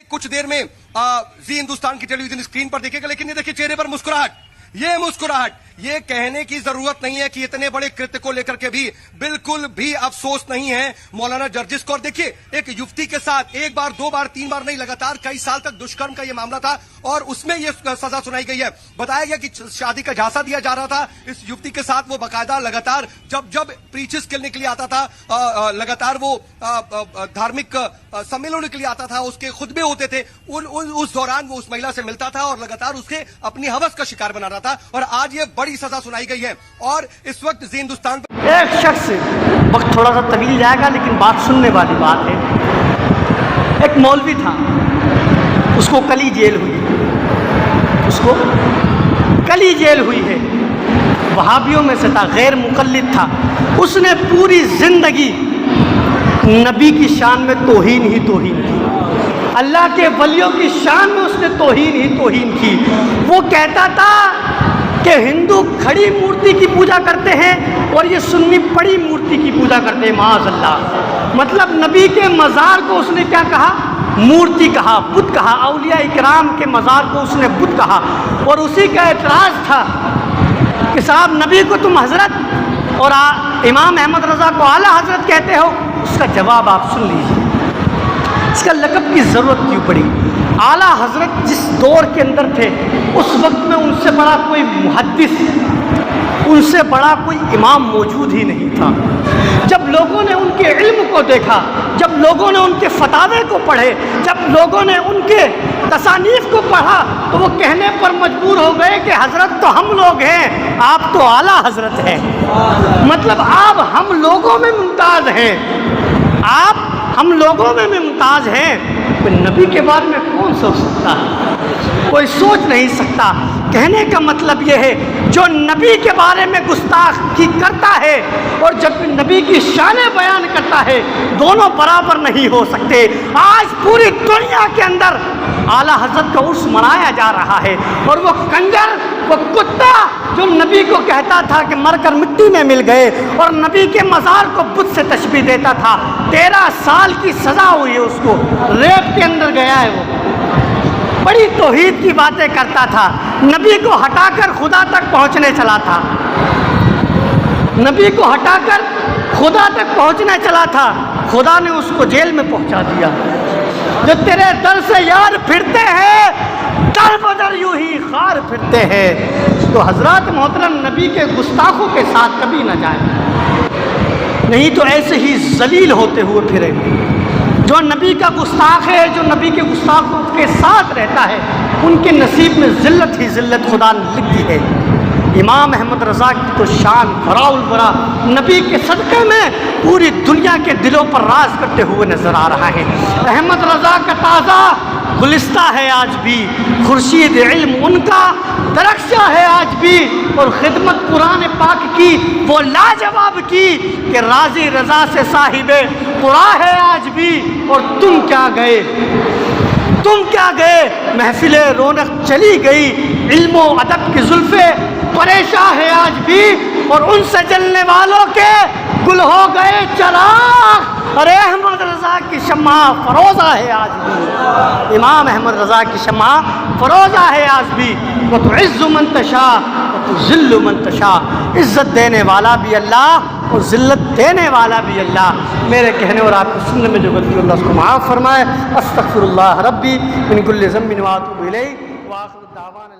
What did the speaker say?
कुछ देर में जी हिंदुस्तान की टेलीविजन स्क्रीन पर देखेगा, लेकिन ये देखिए चेहरे पर मुस्कुराहट, ये मुस्कुराहट, ये कहने की जरूरत नहीं है कि इतने बड़े कृत्य को लेकर के भी बिल्कुल भी अफसोस नहीं है मौलाना जर्जिस को। और देखिए एक युवती के साथ एक बार, दो बार, तीन बार नहीं, लगातार कई साल तक दुष्कर्म का ये मामला था और उसमें ये सजा सुनाई गई है। बताया गया कि शादी का झांसा दिया जा रहा था इस युवती के साथ, वो बाकायदा लगातार जब जब प्रीचेस करने के लिए आता था, लगातार वो धार्मिक सम्मेलनों के लिए आता था, उसके खुतबे होते थे, उस दौरान वो उस महिला से मिलता था और लगातार उसके अपनी हवस का शिकार बना रहा था। और आज ये बड़ी सजा सुनाई गई है। और इस वक्त जी हिंदुस्तान पर एक शख्स, वक्त थोड़ा सा तवील जाएगा लेकिन बात सुनने वाली बात है। एक मौलवी था, उसको कली जेल हुई, उसको कली जेल हुई है, वहाबियों में से था, गैर मुकल्लिद था। उसने पूरी जिंदगी नबी की शान में तौहीन ही तौहीन की, अल्लाह के वलियों की शान में उसने तौहीन ही तौहीन की। वो कहता था कि हिंदू खड़ी मूर्ति की पूजा करते हैं और ये सुन्नी पड़ी मूर्ति की पूजा करते हैं, माअज़ल्लाह। मतलब नबी के मज़ार को उसने क्या कहा? मूर्ति कहा, बुत कहा। औलिया इकराम के मज़ार को उसने बुत कहा। और उसी का एतराज़ था कि साहब नबी को तुम हज़रत और इमाम अहमद रज़ा को आला हज़रत कहते हो। उसका जवाब आप सुन लीजिए, इसका लक़ब की ज़रूरत क्यों पड़ी? आला हज़रत जिस दौर के अंदर थे उस वक्त में उनसे बड़ा कोई मुहद्दिस, उनसे बड़ा कोई इमाम मौजूद ही नहीं था। जब लोगों ने उनके इल्म को देखा, जब लोगों ने उनके फतावे को पढ़े, जब लोगों ने उनके तसानीफ को पढ़ा, तो वो कहने पर मजबूर हो गए कि हज़रत तो हम लोग हैं, आप तो आला हज़रत हैं। मतलब आप हम लोगों में मुमताज़ हैं, आप हम लोगों में मुमताज़ हैं। तो नबी के बारे में कौन सोच सकता है? कोई सोच नहीं सकता। कहने का मतलब यह है, जो नबी के बारे में गुस्ताखी करता है और जब नबी की शान बयान करता है, दोनों बराबर नहीं हो सकते। आज पूरी दुनिया के अंदर आला हज़रत का उर्स मनाया जा रहा है और वो कंजर, वो कुत्ता जो नबी को कहता था कि मरकर मिट्टी में मिल गए और नबी के मज़ार को बुत से तशबीह देता था, 13 साल की सज़ा हुई है उसको, रेप के अंदर गया है। वो बड़ी तौहीद की बातें करता था, नबी को हटाकर खुदा तक पहुंचने चला था, नबी को हटाकर खुदा तक पहुंचने चला था। खुदा ने उसको जेल में पहुंचा दिया। जो तेरे दर से यार फिरते हैं, दर बदर यूं ही खार फिरते हैं। तो हज़रत मोहतरम नबी के गुस्ताखों के साथ कभी ना जाए, नहीं तो ऐसे ही जलील होते हुए फिरे। जो नबी का गुस्ताख है, जो नबी के गुस्ताखों के साथ रहता है, उनके नसीब में ज़िल्लत ही ज़िल्लत खुदा ने लिख दी है। इमाम अहमद रज़ा की तो शान बराउल बरा नबी के सदक़े में पूरी दुनिया के दिलों पर राज करते हुए नज़र आ रहा है। अहमद रज़ा का ताज़ा गुलिस्ता है आज भी, खुर्शीद इल्म उनका दरख्शा है आज भी, और खिदमत कुरान पाक की वो लाजवाब की कि राज़ी रज़ा से साहिबे कुरा है आज भी। और तुम क्या गए, तुम क्या गए, महफिले रौनक चली गई, इल्मो अदब की जुल्फ़े परेशान है आज भी, और उनसे जलने वालों के गुल हो गए चराग। अरे अहमद रज़ा की शम्मा फरोज़ा है आज भी, इमाम अहमद रज़ा की शम्मा फरोज़ा है आज भी। वो तो इज़्ज़ु मन तशा व तो ज़िल्लु मन तशा, इज़्ज़त देने वाला भी अल्लाह और ज़िल्लत देने वाला भी अल्लाह। मेरे कहने और आपको सुनने में जो गलती अल्लाह उसको माफ़ फरमाए। अस्तग़फिरुल्लाह रब्बी मिन कुल्लि ज़ंबिन व अतूबु इलैहि व आखिरु दावाना।